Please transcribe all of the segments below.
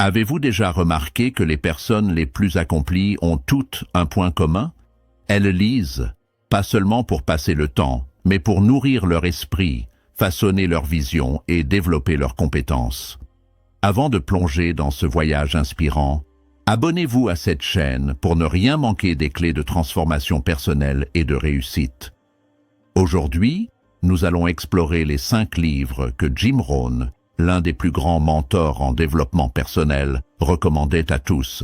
Avez-vous déjà remarqué que les personnes les plus accomplies ont toutes un point commun? Elles lisent, pas seulement pour passer le temps, mais pour nourrir leur esprit, façonner leur vision et développer leurs compétences. Avant de plonger dans ce voyage inspirant, abonnez-vous à cette chaîne pour ne rien manquer des clés de transformation personnelle et de réussite. Aujourd'hui, nous allons explorer les 5 livres que Jim Rohn, l'un des plus grands mentors en développement personnel, recommandait à tous.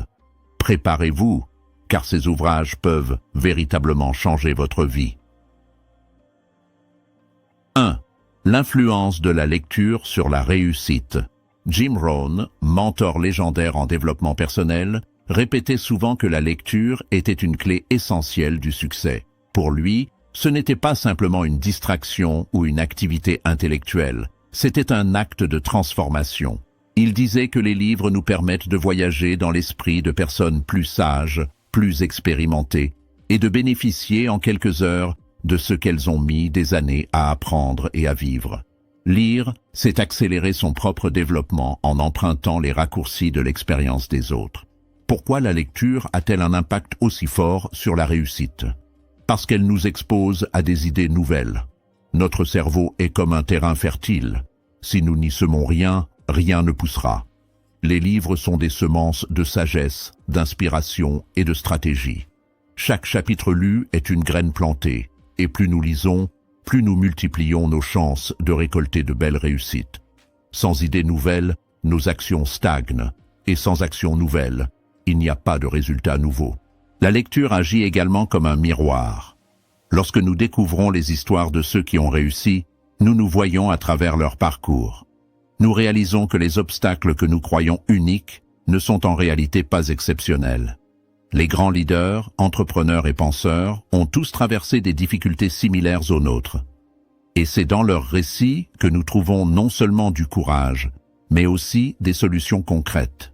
Préparez-vous, car ces ouvrages peuvent véritablement changer votre vie. 1. L'influence de la lecture sur la réussite. Jim Rohn, mentor légendaire en développement personnel, répétait souvent que la lecture était une clé essentielle du succès. Pour lui, ce n'était pas simplement une distraction ou une activité intellectuelle, c'était un acte de transformation. Il disait que les livres nous permettent de voyager dans l'esprit de personnes plus sages, plus expérimentées, et de bénéficier en quelques heures de ce qu'elles ont mis des années à apprendre et à vivre. Lire, c'est accélérer son propre développement en empruntant les raccourcis de l'expérience des autres. Pourquoi la lecture a-t-elle un impact aussi fort sur la réussite? Parce qu'elle nous expose à des idées nouvelles. Notre cerveau est comme un terrain fertile. Si nous n'y semons rien, rien ne poussera. Les livres sont des semences de sagesse, d'inspiration et de stratégie. Chaque chapitre lu est une graine plantée, et plus nous lisons, plus nous multiplions nos chances de récolter de belles réussites. Sans idées nouvelles, nos actions stagnent, et sans actions nouvelles, il n'y a pas de résultats nouveaux. La lecture agit également comme un miroir. Lorsque nous découvrons les histoires de ceux qui ont réussi, nous nous voyons à travers leur parcours. Nous réalisons que les obstacles que nous croyons uniques ne sont en réalité pas exceptionnels. Les grands leaders, entrepreneurs et penseurs ont tous traversé des difficultés similaires aux nôtres. Et c'est dans leurs récits que nous trouvons non seulement du courage, mais aussi des solutions concrètes.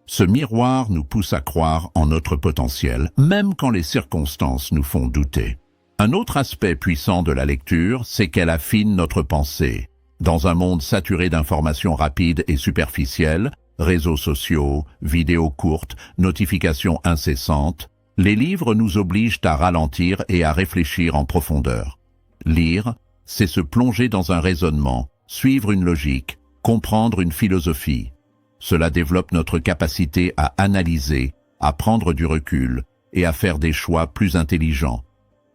Ce miroir nous pousse à croire en notre potentiel, même quand les circonstances nous font douter. Un autre aspect puissant de la lecture, c'est qu'elle affine notre pensée. Dans un monde saturé d'informations rapides et superficielles, réseaux sociaux, vidéos courtes, notifications incessantes, les livres nous obligent à ralentir et à réfléchir en profondeur. Lire, c'est se plonger dans un raisonnement, suivre une logique, comprendre une philosophie. Cela développe notre capacité à analyser, à prendre du recul et à faire des choix plus intelligents.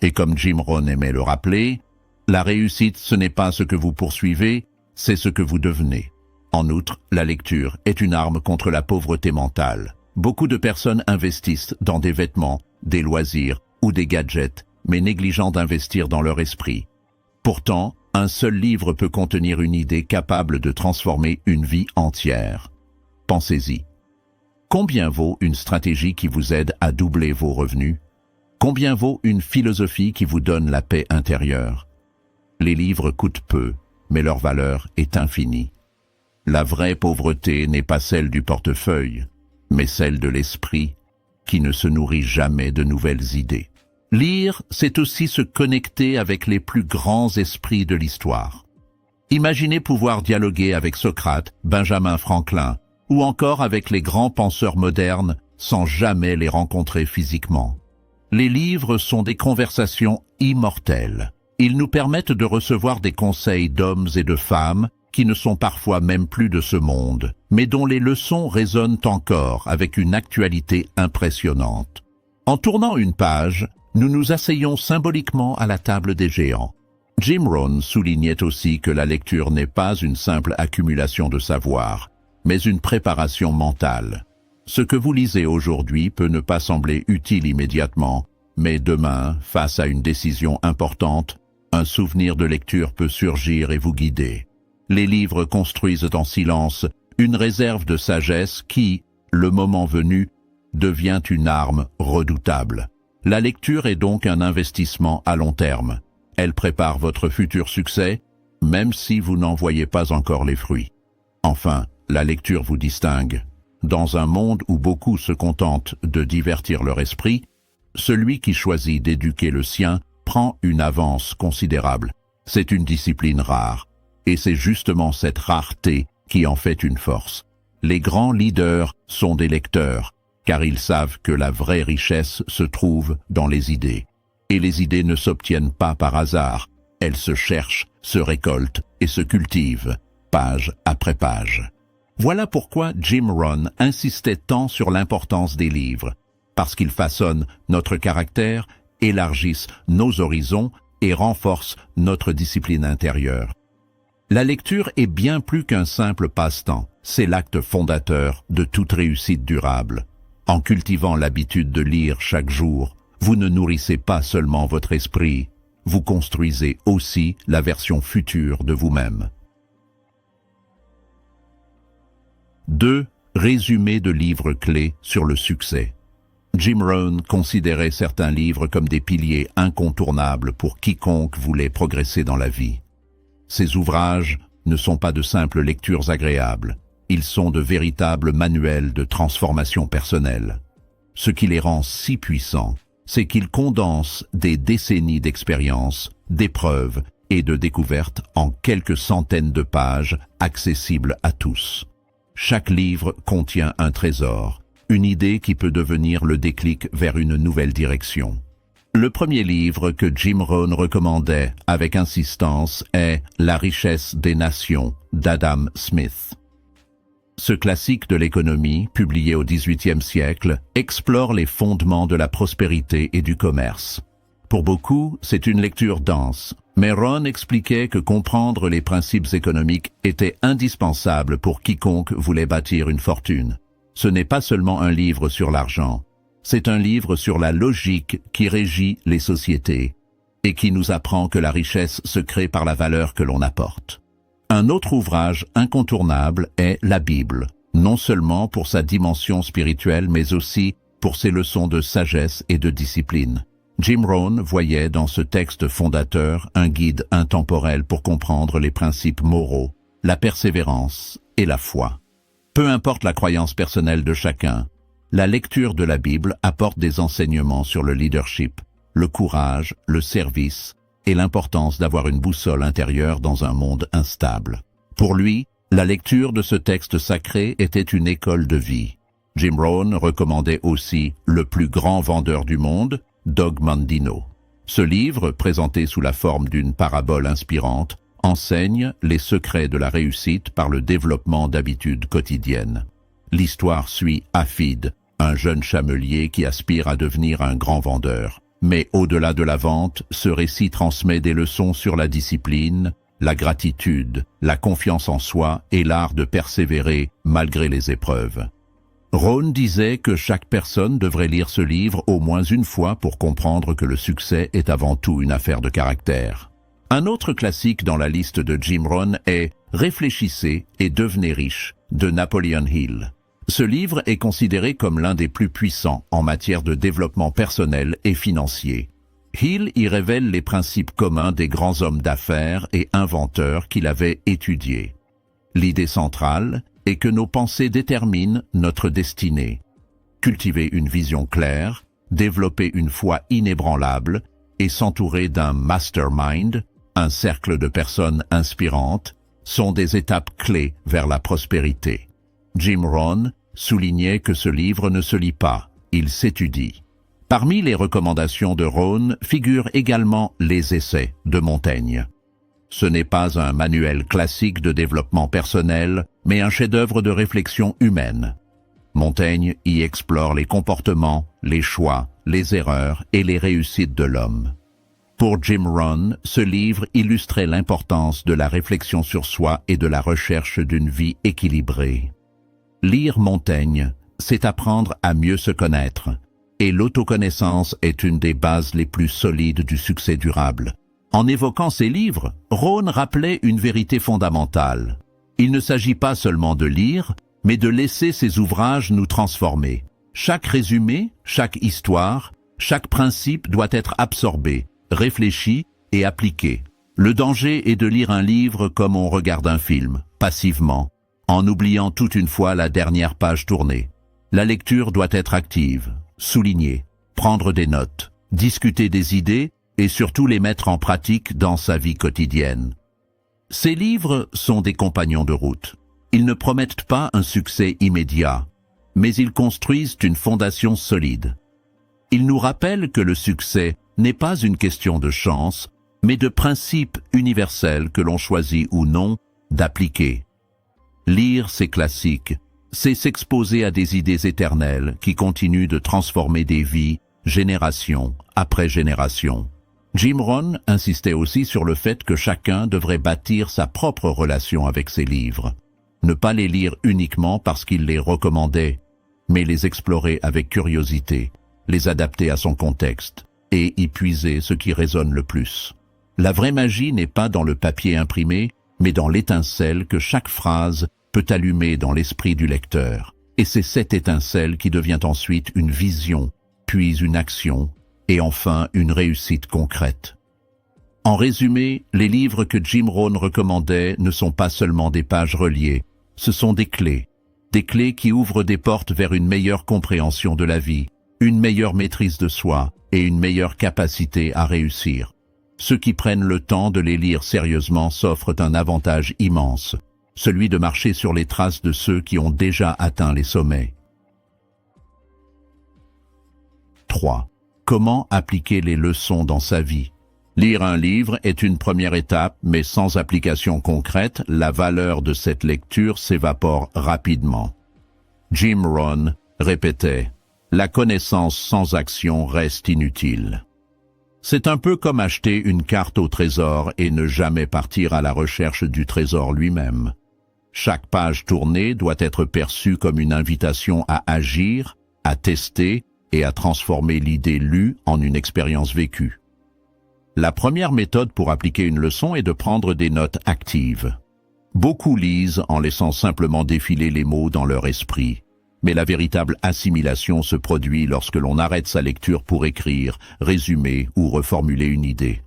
Et comme Jim Rohn aimait le rappeler, la réussite, ce n'est pas ce que vous poursuivez, c'est ce que vous devenez. En outre, la lecture est une arme contre la pauvreté mentale. Beaucoup de personnes investissent dans des vêtements, des loisirs ou des gadgets, mais négligeant d'investir dans leur esprit. Pourtant, un seul livre peut contenir une idée capable de transformer une vie entière. Pensez-y. Combien vaut une stratégie qui vous aide à doubler vos revenus? Combien vaut une philosophie qui vous donne la paix intérieure? Les livres coûtent peu, mais leur valeur est infinie. La vraie pauvreté n'est pas celle du portefeuille, mais celle de l'esprit, qui ne se nourrit jamais de nouvelles idées. Lire, c'est aussi se connecter avec les plus grands esprits de l'histoire. Imaginez pouvoir dialoguer avec Socrate, Benjamin Franklin, ou encore avec les grands penseurs modernes sans jamais les rencontrer physiquement. Les livres sont des conversations immortelles. Ils nous permettent de recevoir des conseils d'hommes et de femmes qui ne sont parfois même plus de ce monde, mais dont les leçons résonnent encore avec une actualité impressionnante. En tournant une page, nous nous asseyons symboliquement à la table des géants. Jim Rohn soulignait aussi que la lecture n'est pas une simple accumulation de savoir, mais une préparation mentale. Ce que vous lisez aujourd'hui peut ne pas sembler utile immédiatement, mais demain, face à une décision importante, un souvenir de lecture peut surgir et vous guider. Les livres construisent en silence une réserve de sagesse qui, le moment venu, devient une arme redoutable. La lecture est donc un investissement à long terme. Elle prépare votre futur succès, même si vous n'en voyez pas encore les fruits. Enfin, la lecture vous distingue. Dans un monde où beaucoup se contentent de divertir leur esprit, celui qui choisit d'éduquer le sien prend une avance considérable. C'est une discipline rare, et c'est justement cette rareté qui en fait une force. Les grands leaders sont des lecteurs, car ils savent que la vraie richesse se trouve dans les idées. Et les idées ne s'obtiennent pas par hasard, elles se cherchent, se récoltent et se cultivent, page après page. Voilà pourquoi Jim Rohn insistait tant sur l'importance des livres, parce qu'ils façonnent notre caractère, élargissent nos horizons et renforcent notre discipline intérieure. La lecture est bien plus qu'un simple passe-temps, c'est l'acte fondateur de toute réussite durable. En cultivant l'habitude de lire chaque jour, vous ne nourrissez pas seulement votre esprit, vous construisez aussi la version future de vous-même. 2. Résumé de livres clés sur le succès. Jim Rohn considérait certains livres comme des piliers incontournables pour quiconque voulait progresser dans la vie. Ces ouvrages ne sont pas de simples lectures agréables, ils sont de véritables manuels de transformation personnelle. Ce qui les rend si puissants, c'est qu'ils condensent des décennies d'expérience, d'épreuves et de découvertes en quelques centaines de pages accessibles à tous. Chaque livre contient un trésor, une idée qui peut devenir le déclic vers une nouvelle direction. Le premier livre que Jim Rohn recommandait avec insistance est « La richesse des nations » d'Adam Smith. Ce classique de l'économie, publié au XVIIIe siècle, explore les fondements de la prospérité et du commerce. Pour beaucoup, c'est une lecture dense, mais Rohn expliquait que comprendre les principes économiques était indispensable pour quiconque voulait bâtir une fortune. Ce n'est pas seulement un livre sur l'argent, c'est un livre sur la logique qui régit les sociétés et qui nous apprend que la richesse se crée par la valeur que l'on apporte. Un autre ouvrage incontournable est la Bible, non seulement pour sa dimension spirituelle mais aussi pour ses leçons de sagesse et de discipline. Jim Rohn voyait dans ce texte fondateur un guide intemporel pour comprendre les principes moraux, la persévérance et la foi. Peu importe la croyance personnelle de chacun, la lecture de la Bible apporte des enseignements sur le leadership, le courage, le service et l'importance d'avoir une boussole intérieure dans un monde instable. Pour lui, la lecture de ce texte sacré était une école de vie. Jim Rohn recommandait aussi le plus grand vendeur du monde, Dog Mandino. Ce livre, présenté sous la forme d'une parabole inspirante, enseigne les secrets de la réussite par le développement d'habitudes quotidiennes. L'histoire suit Hafid, un jeune chamelier qui aspire à devenir un grand vendeur. Mais au-delà de la vente, ce récit transmet des leçons sur la discipline, la gratitude, la confiance en soi et l'art de persévérer malgré les épreuves. Rohn disait que chaque personne devrait lire ce livre au moins une fois pour comprendre que le succès est avant tout une affaire de caractère. Un autre classique dans la liste de Jim Rohn est « Réfléchissez et devenez riche » de Napoleon Hill. Ce livre est considéré comme l'un des plus puissants en matière de développement personnel et financier. Hill y révèle les principes communs des grands hommes d'affaires et inventeurs qu'il avait étudiés. L'idée centrale est que nos pensées déterminent notre destinée. Cultiver une vision claire, développer une foi inébranlable et s'entourer d'un mastermind, un cercle de personnes inspirantes, sont des étapes clés vers la prospérité. Jim Rohn soulignait que ce livre ne se lit pas, il s'étudie. Parmi les recommandations de Rohn figurent également les essais de Montaigne. Ce n'est pas un manuel classique de développement personnel, mais un chef-d'œuvre de réflexion humaine. Montaigne y explore les comportements, les choix, les erreurs et les réussites de l'homme. Pour Jim Rohn, ce livre illustrait l'importance de la réflexion sur soi et de la recherche d'une vie équilibrée. Lire Montaigne, c'est apprendre à mieux se connaître, et l'autoconnaissance est une des bases les plus solides du succès durable. En évoquant ces livres, Rohn rappelait une vérité fondamentale. Il ne s'agit pas seulement de lire, mais de laisser ces ouvrages nous transformer. Chaque résumé, chaque histoire, chaque principe doit être absorbé, réfléchi et appliqué. Le danger est de lire un livre comme on regarde un film, passivement, en oubliant toute une fois la dernière page tournée. La lecture doit être active, souligner, prendre des notes, discuter des idées et surtout les mettre en pratique dans sa vie quotidienne. Ces livres sont des compagnons de route. Ils ne promettent pas un succès immédiat, mais ils construisent une fondation solide. Ils nous rappellent que le succès n'est pas une question de chance, mais de principes universels que l'on choisit ou non d'appliquer. Lire ces classiques, c'est s'exposer à des idées éternelles qui continuent de transformer des vies, génération après génération. Jim Rohn insistait aussi sur le fait que chacun devrait bâtir sa propre relation avec ses livres. Ne pas les lire uniquement parce qu'il les recommandait, mais les explorer avec curiosité, les adapter à son contexte et y puiser ce qui résonne le plus. La vraie magie n'est pas dans le papier imprimé, mais dans l'étincelle que chaque phrase peut allumer dans l'esprit du lecteur. Et c'est cette étincelle qui devient ensuite une vision, puis une action, et enfin une réussite concrète. En résumé, les livres que Jim Rohn recommandait ne sont pas seulement des pages reliées, ce sont des clés qui ouvrent des portes vers une meilleure compréhension de la vie, une meilleure maîtrise de soi et une meilleure capacité à réussir. Ceux qui prennent le temps de les lire sérieusement s'offrent un avantage immense, celui de marcher sur les traces de ceux qui ont déjà atteint les sommets. 3. Comment appliquer les leçons dans sa vie? Lire un livre est une première étape, mais sans application concrète, la valeur de cette lecture s'évapore rapidement. Jim Rohn répétait « La connaissance sans action reste inutile ». C'est un peu comme acheter une carte au trésor et ne jamais partir à la recherche du trésor lui-même. Chaque page tournée doit être perçue comme une invitation à agir, à tester et à transformer l'idée lue en une expérience vécue. La première méthode pour appliquer une leçon est de prendre des notes actives. Beaucoup lisent en laissant simplement défiler les mots dans leur esprit, mais la véritable assimilation se produit lorsque l'on arrête sa lecture pour écrire, résumer ou reformuler une idée.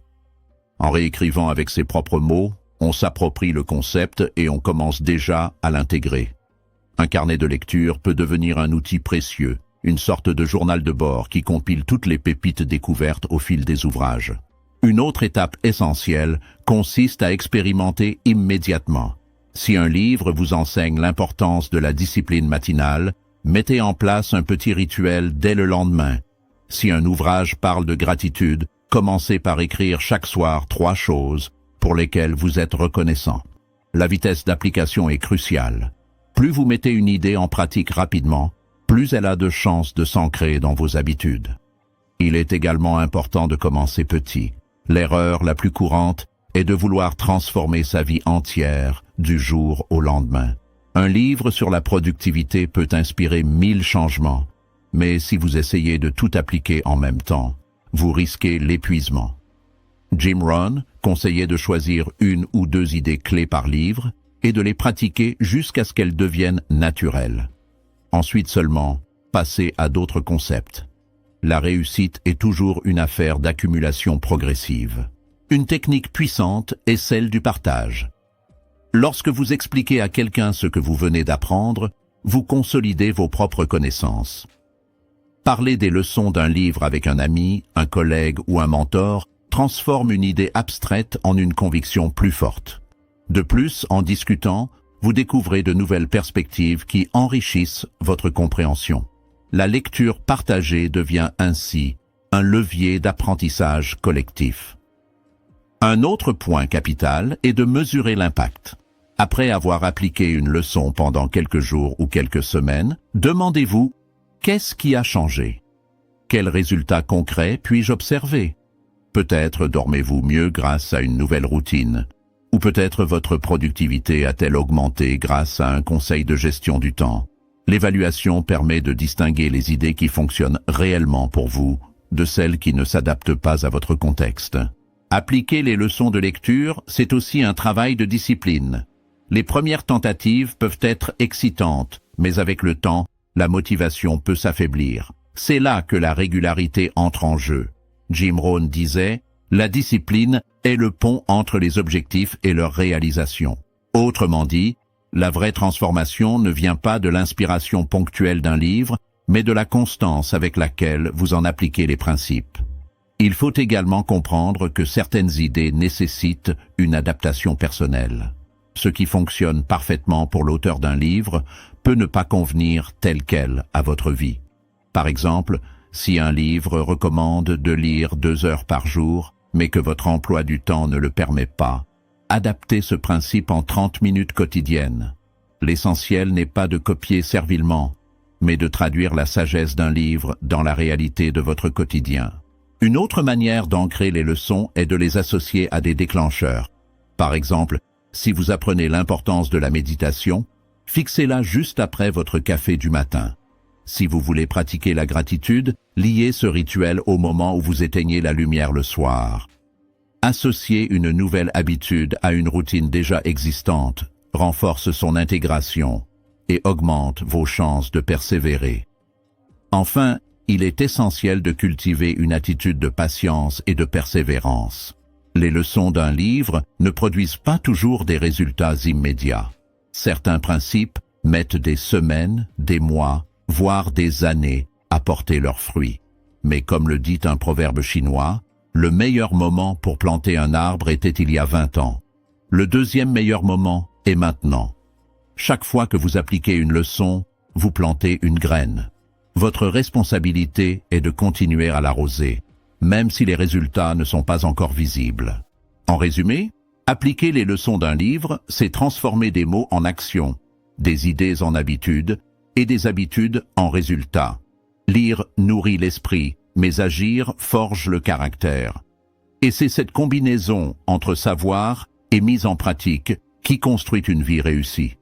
En réécrivant avec ses propres mots, on s'approprie le concept et on commence déjà à l'intégrer. Un carnet de lecture peut devenir un outil précieux, une sorte de journal de bord qui compile toutes les pépites découvertes au fil des ouvrages. Une autre étape essentielle consiste à expérimenter immédiatement. Si un livre vous enseigne l'importance de la discipline matinale, mettez en place un petit rituel dès le lendemain. Si un ouvrage parle de gratitude, commencez par écrire chaque soir 3 choses pour lesquelles vous êtes reconnaissant. La vitesse d'application est cruciale. Plus vous mettez une idée en pratique rapidement, plus elle a de chances de s'ancrer dans vos habitudes. Il est également important de commencer petit. L'erreur la plus courante est de vouloir transformer sa vie entière du jour au lendemain. Un livre sur la productivité peut inspirer 1000 changements, mais si vous essayez de tout appliquer en même temps, vous risquez l'épuisement. Jim Rohn conseillait de choisir 1 ou 2 idées clés par livre et de les pratiquer jusqu'à ce qu'elles deviennent naturelles. Ensuite seulement, passer à d'autres concepts. La réussite est toujours une affaire d'accumulation progressive. Une technique puissante est celle du partage. Lorsque vous expliquez à quelqu'un ce que vous venez d'apprendre, vous consolidez vos propres connaissances. Parler des leçons d'un livre avec un ami, un collègue ou un mentor transforme une idée abstraite en une conviction plus forte. De plus, en discutant, vous découvrez de nouvelles perspectives qui enrichissent votre compréhension. La lecture partagée devient ainsi un levier d'apprentissage collectif. Un autre point capital est de mesurer l'impact. Après avoir appliqué une leçon pendant quelques jours ou quelques semaines, demandez-vous « Qu'est-ce qui a changé ? Quels résultats concrets puis-je observer ? Peut-être dormez-vous mieux grâce à une nouvelle routine, ou peut-être votre productivité a-t-elle augmenté grâce à un conseil de gestion du temps. L'évaluation permet de distinguer les idées qui fonctionnent réellement pour vous de celles qui ne s'adaptent pas à votre contexte. Appliquer les leçons de lecture, c'est aussi un travail de discipline. Les premières tentatives peuvent être excitantes, mais avec le temps, la motivation peut s'affaiblir. C'est là que la régularité entre en jeu. Jim Rohn disait « La discipline est le pont entre les objectifs et leur réalisation ». Autrement dit, la vraie transformation ne vient pas de l'inspiration ponctuelle d'un livre, mais de la constance avec laquelle vous en appliquez les principes. Il faut également comprendre que certaines idées nécessitent une adaptation personnelle. Ce qui fonctionne parfaitement pour l'auteur d'un livre peut ne pas convenir tel quel à votre vie. Par exemple, si un livre recommande de lire 2 heures par jour, mais que votre emploi du temps ne le permet pas, adaptez ce principe en 30 minutes quotidiennes. L'essentiel n'est pas de copier servilement, mais de traduire la sagesse d'un livre dans la réalité de votre quotidien. Une autre manière d'ancrer les leçons est de les associer à des déclencheurs. Par exemple, si vous apprenez l'importance de la méditation, fixez-la juste après votre café du matin. Si vous voulez pratiquer la gratitude, liez ce rituel au moment où vous éteignez la lumière le soir. Associer une nouvelle habitude à une routine déjà existante renforce son intégration et augmente vos chances de persévérer. Enfin, il est essentiel de cultiver une attitude de patience et de persévérance. Les leçons d'un livre ne produisent pas toujours des résultats immédiats. Certains principes mettent des semaines, des mois, voire des années à porter leurs fruits. Mais comme le dit un proverbe chinois, le meilleur moment pour planter un arbre était il y a 20 ans. Le deuxième meilleur moment est maintenant. Chaque fois que vous appliquez une leçon, vous plantez une graine. Votre responsabilité est de continuer à l'arroser, même si les résultats ne sont pas encore visibles. En résumé, appliquer les leçons d'un livre, c'est transformer des mots en actions, des idées en habitudes et des habitudes en résultats. Lire nourrit l'esprit, mais agir forge le caractère. Et c'est cette combinaison entre savoir et mise en pratique qui construit une vie réussie.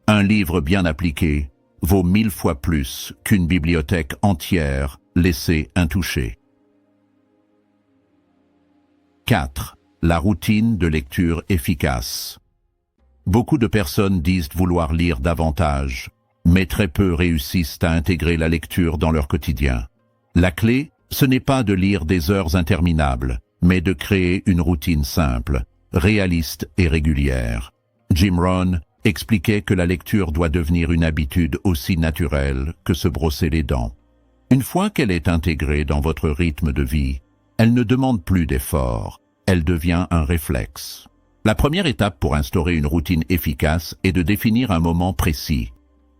Un livre bien appliqué vaut 1000 fois plus qu'une bibliothèque entière laissée intouchée. 4. La routine de lecture efficace. Beaucoup de personnes disent vouloir lire davantage, mais très peu réussissent à intégrer la lecture dans leur quotidien. La clé, ce n'est pas de lire des heures interminables, mais de créer une routine simple, réaliste et régulière. Jim Rohn expliquait que la lecture doit devenir une habitude aussi naturelle que se brosser les dents. Une fois qu'elle est intégrée dans votre rythme de vie, elle ne demande plus d'effort, elle devient un réflexe. La première étape pour instaurer une routine efficace est de définir un moment précis.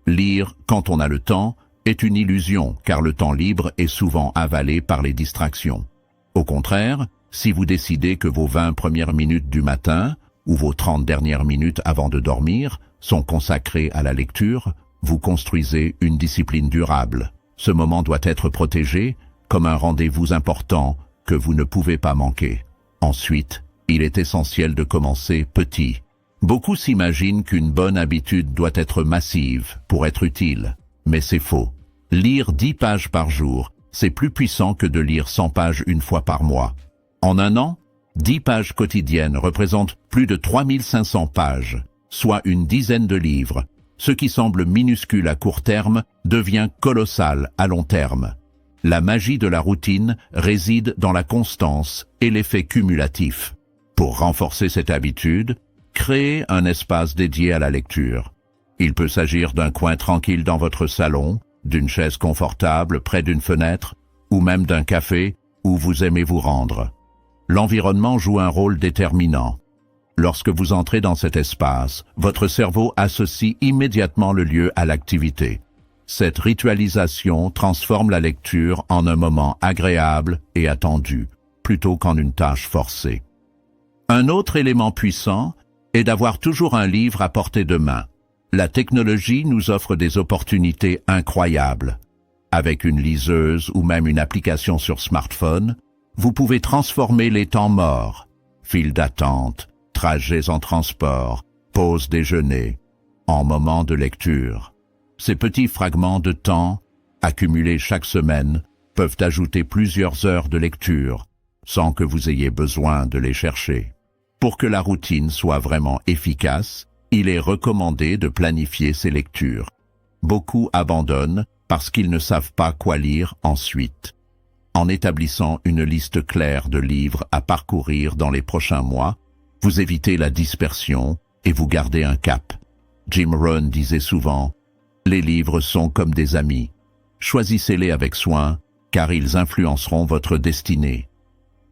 Lire quand on a le temps est une illusion, car le temps libre est souvent avalé par les distractions. Au contraire, si vous décidez que vos 20 premières minutes du matin ou vos 30 dernières minutes avant de dormir sont consacrées à la lecture, vous construisez une discipline durable. Ce moment doit être protégé comme un rendez-vous important que vous ne pouvez pas manquer. Ensuite, il est essentiel de commencer petit. Beaucoup s'imaginent qu'une bonne habitude doit être massive pour être utile, mais c'est faux. Lire 10 pages par jour, c'est plus puissant que de lire 100 pages une fois par mois. En un an, 10 pages quotidiennes représentent plus de 3500 pages, soit une dizaine de livres. Ce qui semble minuscule à court terme devient colossal à long terme. La magie de la routine réside dans la constance et l'effet cumulatif. Pour renforcer cette habitude, créez un espace dédié à la lecture. Il peut s'agir d'un coin tranquille dans votre salon, d'une chaise confortable près d'une fenêtre, ou même d'un café où vous aimez vous rendre. L'environnement joue un rôle déterminant. Lorsque vous entrez dans cet espace, votre cerveau associe immédiatement le lieu à l'activité. Cette ritualisation transforme la lecture en un moment agréable et attendu, plutôt qu'en une tâche forcée. Un autre élément puissant est d'avoir toujours un livre à portée de main. La technologie nous offre des opportunités incroyables. Avec une liseuse ou même une application sur smartphone, vous pouvez transformer les temps morts, files d'attente, trajets en transport, pauses déjeuner, en moments de lecture. Ces petits fragments de temps, accumulés chaque semaine, peuvent ajouter plusieurs heures de lecture, sans que vous ayez besoin de les chercher. Pour que la routine soit vraiment efficace, il est recommandé de planifier ses lectures. Beaucoup abandonnent parce qu'ils ne savent pas quoi lire ensuite. En établissant une liste claire de livres à parcourir dans les prochains mois, vous évitez la dispersion et vous gardez un cap. Jim Rohn disait souvent « Les livres sont comme des amis. Choisissez-les avec soin, car ils influenceront votre destinée. »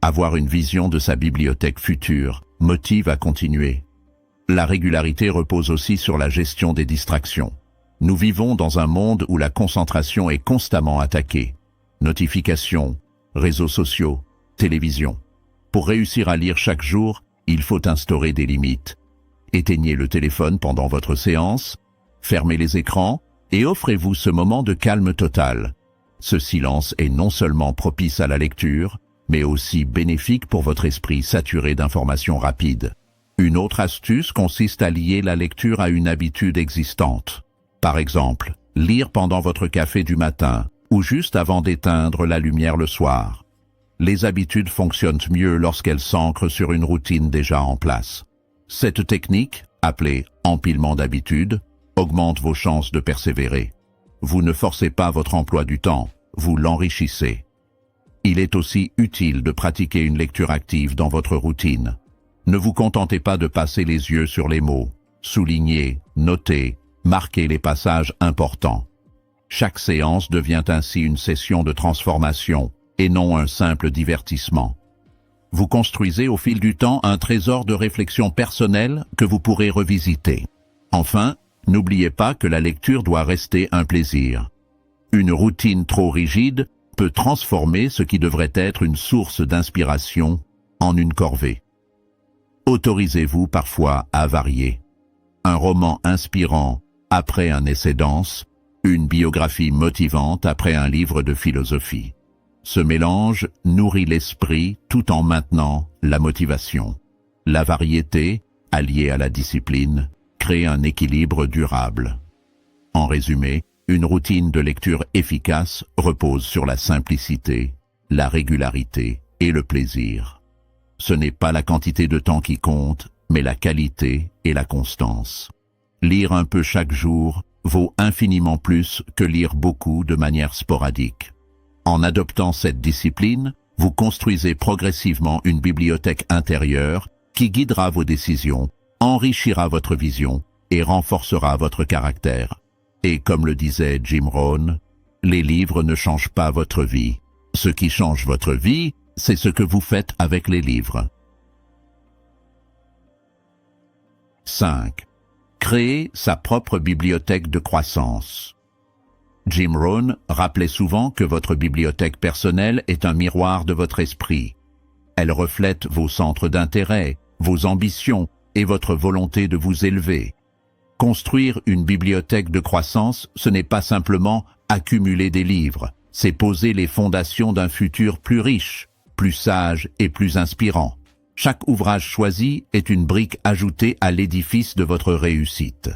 Avoir une vision de sa bibliothèque future motive à continuer. La régularité repose aussi sur la gestion des distractions. Nous vivons dans un monde où la concentration est constamment attaquée. Notifications, réseaux sociaux, télévision. Pour réussir à lire chaque jour, il faut instaurer des limites. Éteignez le téléphone pendant votre séance, fermez les écrans et offrez-vous ce moment de calme total. Ce silence est non seulement propice à la lecture, mais aussi bénéfique pour votre esprit saturé d'informations rapides. Une autre astuce consiste à lier la lecture à une habitude existante. Par exemple, lire pendant votre café du matin ou juste avant d'éteindre la lumière le soir. Les habitudes fonctionnent mieux lorsqu'elles s'ancrent sur une routine déjà en place. Cette technique, appelée empilement d'habitudes, augmente vos chances de persévérer. Vous ne forcez pas votre emploi du temps, vous l'enrichissez. Il est aussi utile de pratiquer une lecture active dans votre routine. Ne vous contentez pas de passer les yeux sur les mots. Soulignez, notez, marquez les passages importants. Chaque séance devient ainsi une session de transformation et non un simple divertissement. Vous construisez au fil du temps un trésor de réflexion personnelle que vous pourrez revisiter. Enfin, n'oubliez pas que la lecture doit rester un plaisir. Une routine trop rigide peut transformer ce qui devrait être une source d'inspiration en une corvée. Autorisez-vous parfois à varier. Un roman inspirant après un essai dense, une biographie motivante après un livre de philosophie. Ce mélange nourrit l'esprit tout en maintenant la motivation. La variété, alliée à la discipline, crée un équilibre durable. En résumé, une routine de lecture efficace repose sur la simplicité, la régularité et le plaisir. Ce n'est pas la quantité de temps qui compte, mais la qualité et la constance. Lire un peu chaque jour vaut infiniment plus que lire beaucoup de manière sporadique. En adoptant cette discipline, vous construisez progressivement une bibliothèque intérieure qui guidera vos décisions, enrichira votre vision et renforcera votre caractère. Et comme le disait Jim Rohn, les livres ne changent pas votre vie. Ce qui change votre vie, c'est ce que vous faites avec les livres. 5. Créer sa propre bibliothèque de croissance. Jim Rohn rappelait souvent que votre bibliothèque personnelle est un miroir de votre esprit. Elle reflète vos centres d'intérêt, vos ambitions et votre volonté de vous élever. Construire une bibliothèque de croissance, ce n'est pas simplement accumuler des livres, c'est poser les fondations d'un futur plus riche, plus sage et plus inspirant. Chaque ouvrage choisi est une brique ajoutée à l'édifice de votre réussite.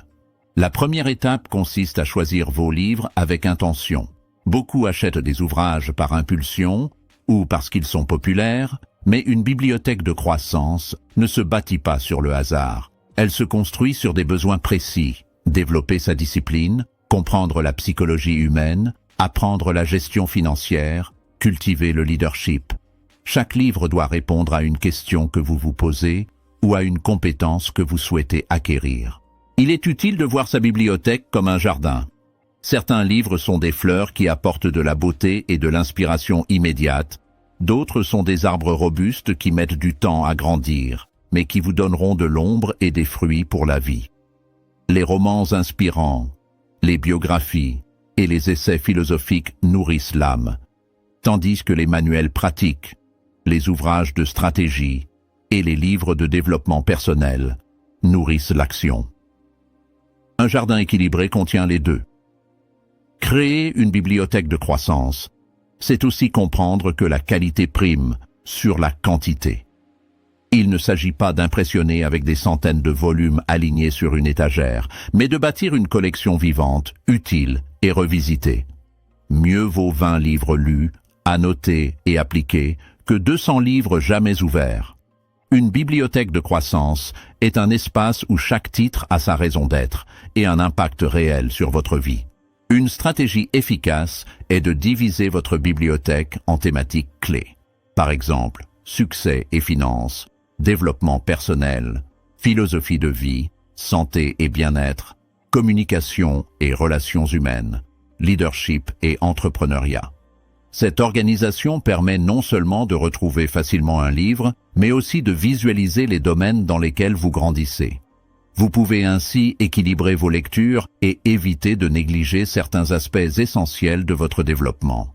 La première étape consiste à choisir vos livres avec intention. Beaucoup achètent des ouvrages par impulsion ou parce qu'ils sont populaires, mais une bibliothèque de croissance ne se bâtit pas sur le hasard. Elle se construit sur des besoins précis, développer sa discipline, comprendre la psychologie humaine, apprendre la gestion financière, cultiver le leadership. Chaque livre doit répondre à une question que vous vous posez ou à une compétence que vous souhaitez acquérir. Il est utile de voir sa bibliothèque comme un jardin. Certains livres sont des fleurs qui apportent de la beauté et de l'inspiration immédiate. D'autres sont des arbres robustes qui mettent du temps à grandir, mais qui vous donneront de l'ombre et des fruits pour la vie. Les romans inspirants, les biographies et les essais philosophiques nourrissent l'âme, tandis que les manuels pratiques, les ouvrages de stratégie et les livres de développement personnel nourrissent l'action. Un jardin équilibré contient les deux. Créer une bibliothèque de croissance, c'est aussi comprendre que la qualité prime sur la quantité. Il ne s'agit pas d'impressionner avec des centaines de volumes alignés sur une étagère, mais de bâtir une collection vivante, utile et revisitée. Mieux vaut 20 livres lus, annotés et appliqués que 200 livres jamais ouverts. Une bibliothèque de croissance est un espace où chaque titre a sa raison d'être et un impact réel sur votre vie. Une stratégie efficace est de diviser votre bibliothèque en thématiques clés. Par exemple, succès et finances, développement personnel, philosophie de vie, santé et bien-être, communication et relations humaines, leadership et entrepreneuriat. Cette organisation permet non seulement de retrouver facilement un livre, mais aussi de visualiser les domaines dans lesquels vous grandissez. Vous pouvez ainsi équilibrer vos lectures et éviter de négliger certains aspects essentiels de votre développement.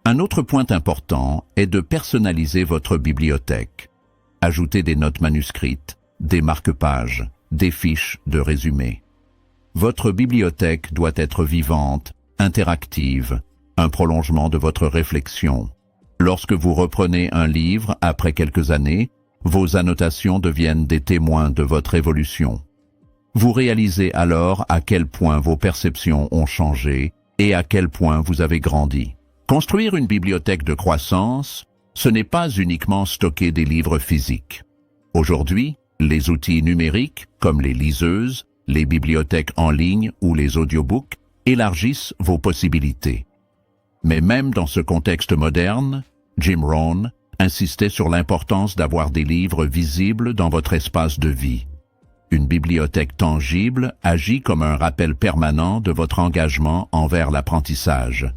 Un autre point important est de personnaliser votre bibliothèque. Ajoutez des notes manuscrites, des marque-pages, des fiches de résumé. Votre bibliothèque doit être vivante, interactive, un prolongement de votre réflexion. Lorsque vous reprenez un livre après quelques années, vos annotations deviennent des témoins de votre évolution. Vous réalisez alors à quel point vos perceptions ont changé et à quel point vous avez grandi. Construire une bibliothèque de croissance, ce n'est pas uniquement stocker des livres physiques. Aujourd'hui, les outils numériques, comme les liseuses, les bibliothèques en ligne ou les audiobooks, élargissent vos possibilités. Mais même dans ce contexte moderne, Jim Rohn insistait sur l'importance d'avoir des livres visibles dans votre espace de vie. Une bibliothèque tangible agit comme un rappel permanent de votre engagement envers l'apprentissage.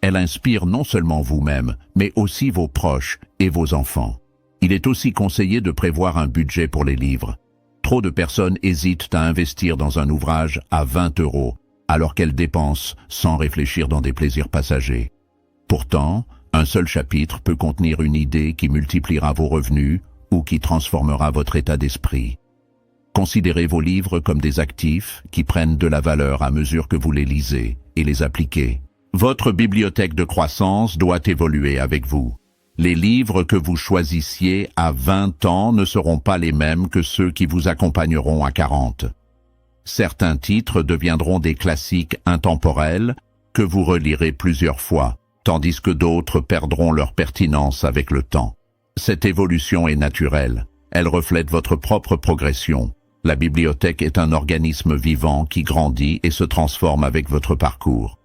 Elle inspire non seulement vous-même, mais aussi vos proches et vos enfants. Il est aussi conseillé de prévoir un budget pour les livres. Trop de personnes hésitent à investir dans un ouvrage à 20 €, alors qu'elles dépensent sans réfléchir dans des plaisirs passagers. Pourtant, un seul chapitre peut contenir une idée qui multipliera vos revenus ou qui transformera votre état d'esprit. Considérez vos livres comme des actifs qui prennent de la valeur à mesure que vous les lisez et les appliquez. Votre bibliothèque de croissance doit évoluer avec vous. Les livres que vous choisissiez à 20 ans ne seront pas les mêmes que ceux qui vous accompagneront à 40. Certains titres deviendront des classiques intemporels que vous relirez plusieurs fois, tandis que d'autres perdront leur pertinence avec le temps. Cette évolution est naturelle. Elle reflète votre propre progression. La bibliothèque est un organisme vivant qui grandit et se transforme avec votre parcours.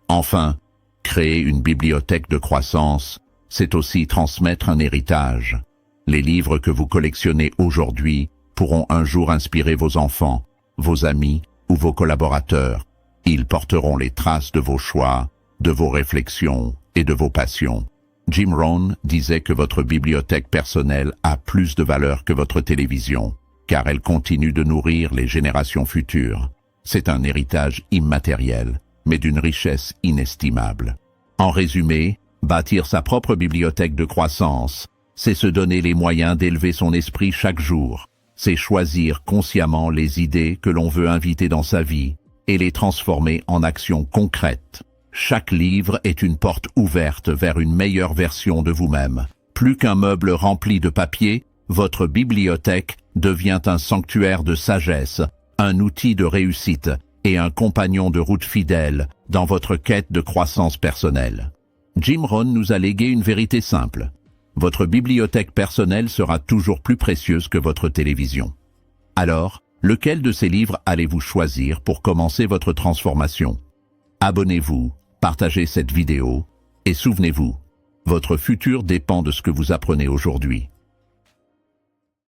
Enfin, créer une bibliothèque de croissance, c'est aussi transmettre un héritage. Les livres que vous collectionnez aujourd'hui pourront un jour inspirer vos enfants, vos amis ou vos collaborateurs. Ils porteront les traces de vos choix, de vos réflexions et de vos passions. Jim Rohn disait que votre bibliothèque personnelle a plus de valeur que votre télévision, car elle continue de nourrir les générations futures. C'est un héritage immatériel, mais d'une richesse inestimable. En résumé, bâtir sa propre bibliothèque de croissance, c'est se donner les moyens d'élever son esprit chaque jour. C'est choisir consciemment les idées que l'on veut inviter dans sa vie et les transformer en actions concrètes. Chaque livre est une porte ouverte vers une meilleure version de vous-même. Plus qu'un meuble rempli de papier, votre bibliothèque devient un sanctuaire de sagesse, un outil de réussite et un compagnon de route fidèle dans votre quête de croissance personnelle. Jim Rohn nous a légué une vérité simple. Votre bibliothèque personnelle sera toujours plus précieuse que votre télévision. Alors, lequel de ces livres allez-vous choisir pour commencer votre transformation? Abonnez-vous, partagez cette vidéo et souvenez-vous, votre futur dépend de ce que vous apprenez aujourd'hui.